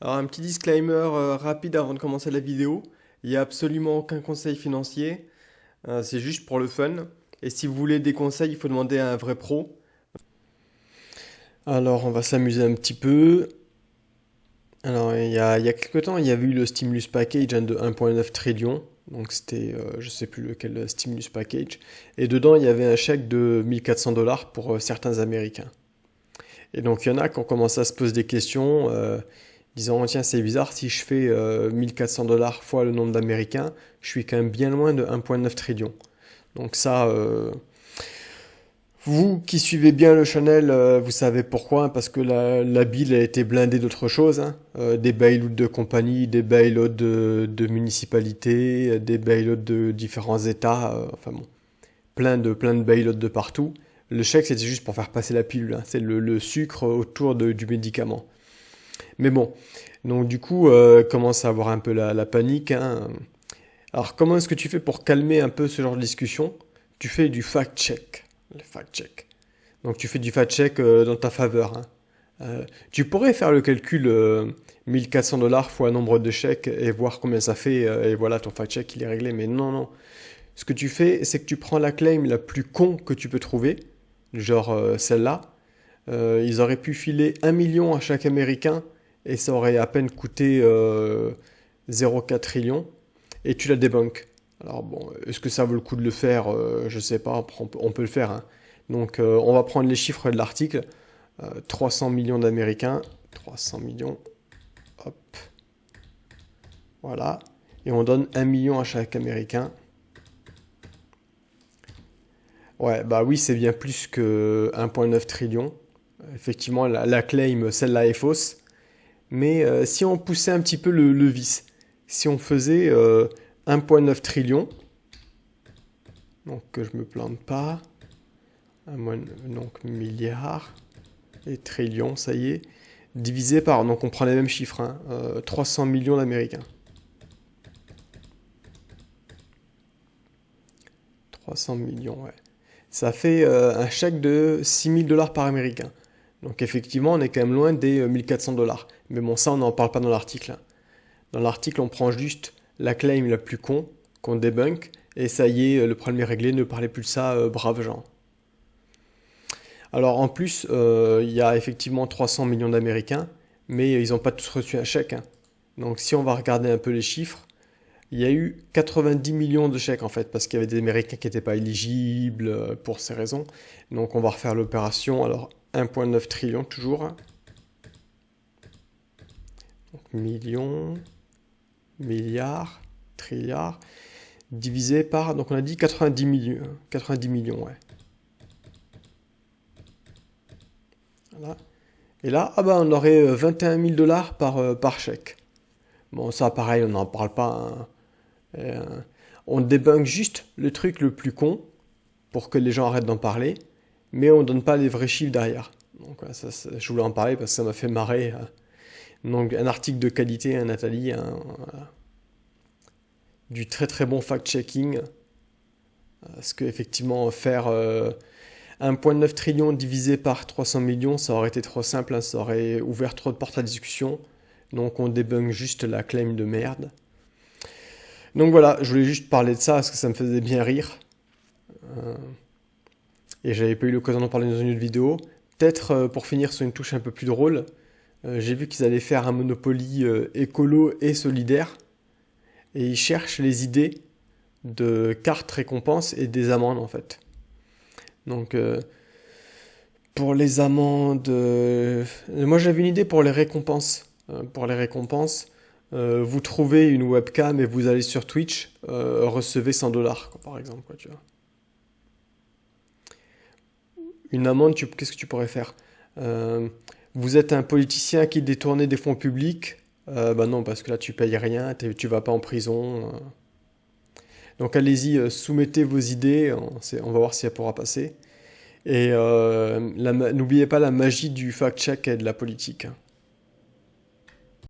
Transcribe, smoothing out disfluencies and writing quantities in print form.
Alors un petit disclaimer rapide avant de commencer la vidéo. Il n'y a absolument aucun conseil financier, c'est juste pour le fun. Et si vous voulez des conseils, il faut demander à un vrai pro. Alors on va s'amuser un petit peu. Alors il y a quelques temps, il y avait eu le Stimulus Package de 1,9 trillion. Donc c'était, je sais plus lequel Stimulus Package. Et dedans, il y avait un chèque de 1 400 $ pour certains Américains. Et donc il y en a qui ont commencé à se poser des questions. Disant, tiens, c'est bizarre, si je fais 1 400 $ fois le nombre d'Américains, je suis quand même bien loin de 1,9 trillion. Donc ça, vous qui suivez bien le channel, vous savez pourquoi, hein, parce que la bille a été blindée d'autres choses, hein. Des bailouts de compagnies, des bailouts de municipalités, des bailouts de différents États, enfin bon, plein de bailouts de partout. Le chèque, c'était juste pour faire passer la pilule, hein. C'est le sucre autour du médicament. Mais bon, donc du coup, commence à avoir un peu la panique, hein. Alors, comment est-ce que tu fais pour calmer un peu ce genre de discussion? Tu fais du fact-check. Le fact-check. Donc, tu fais du fact-check dans ta faveur, hein. Tu pourrais faire le calcul 1 400 $ fois nombre de chèques et voir combien ça fait, et voilà, ton fact-check, il est réglé. Mais non, non. Ce que tu fais, c'est que tu prends la claim la plus con que tu peux trouver, genre celle-là. Ils auraient pu filer 1 million à chaque Américain et ça aurait à peine coûté 0,4 trillion et tu la débunk. Alors bon, est-ce que ça vaut le coup de le faire? Je sais pas, on peut le faire, hein. Donc on va prendre les chiffres de l'article. 300 millions d'Américains, 300 millions, hop, voilà. Et on donne 1 million à chaque Américain. Ouais, bah oui, c'est bien plus que 1,9 trillion. Effectivement, la claim, celle-là est fausse. Mais si on poussait un petit peu le vice, si on faisait 1,9 trillion, donc que je me plante pas, donc milliard et trillion, ça y est, divisé par, donc on prend les mêmes chiffres, hein, 300 millions d'Américains. 300 millions, ouais. Ça fait un chèque de 6 000 $ par Américain. Donc effectivement, on est quand même loin des 1 400 $. Mais bon, ça, on n'en parle pas dans l'article, hein. Dans l'article, on prend juste la claim la plus con, qu'on débunk, et ça y est, le problème est réglé, ne parlez plus de ça, braves gens. Alors en plus, il y a effectivement 300 millions d'Américains, mais ils n'ont pas tous reçu un chèque, hein. Donc si on va regarder un peu les chiffres, il y a eu 90 millions de chèques en fait, parce qu'il y avait des Américains qui n'étaient pas éligibles pour ces raisons. Donc on va refaire l'opération. Alors 1,9 trillion toujours, hein. Donc, millions, milliards, trilliards, divisé par, donc on a dit 90 millions, 90 millions, ouais. Voilà. Et là, ah bah, on aurait 21 000 $ par chèque. Bon, ça pareil, on n'en parle pas, hein. Euh, on débunk juste le truc le plus con pour que les gens arrêtent d'en parler, mais on donne pas les vrais chiffres derrière. Donc voilà, je voulais en parler parce que ça m'a fait marrer. Donc un article de qualité, hein, Nathalie, hein, voilà. Du très très bon fact-checking. Parce que effectivement, faire 1,9 trillion divisé par 300 millions, ça aurait été trop simple, hein, ça aurait ouvert trop de portes à discussion. Donc on débunk juste la claim de merde. Donc voilà, je voulais juste parler de ça parce que ça me faisait bien rire. Euh, et j'avais pas eu l'occasion d'en parler dans une autre vidéo. Peut-être pour finir sur une touche un peu plus drôle, j'ai vu qu'ils allaient faire un Monopoly écolo et solidaire. Et ils cherchent les idées de cartes récompenses et des amendes en fait. Donc pour les amendes, moi j'avais une idée pour les récompenses. Pour les récompenses, vous trouvez une webcam et vous allez sur Twitch, recevez 100 $, quoi, par exemple, quoi, tu vois. Une amende, qu'est-ce que tu pourrais faire? Euh, Vous êtes un politicien qui détournait des fonds publics? Bah non, parce que là tu payes rien, tu vas pas en prison. Donc allez-y, soumettez vos idées, on va voir si elle pourra passer. Et n'oubliez pas la magie du fact-check et de la politique, hein.